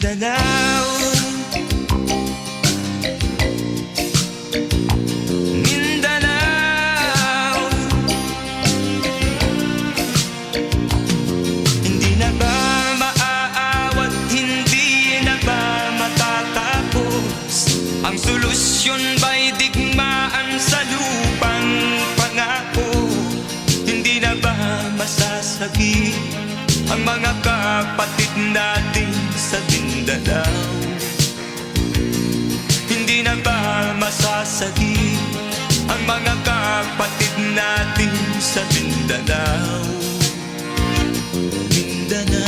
Mindanao, Mindanao. Hindi na ba maaawat, hindi na ba matatapos? Ang solusyon ba'y digmaan sa lupang pangako? Hindi na ba masasagi ang mga kapatid natin sa Mindanao? Hindi na ba masasagi ang mga kapatid natin sa Mindanao? Mindanao.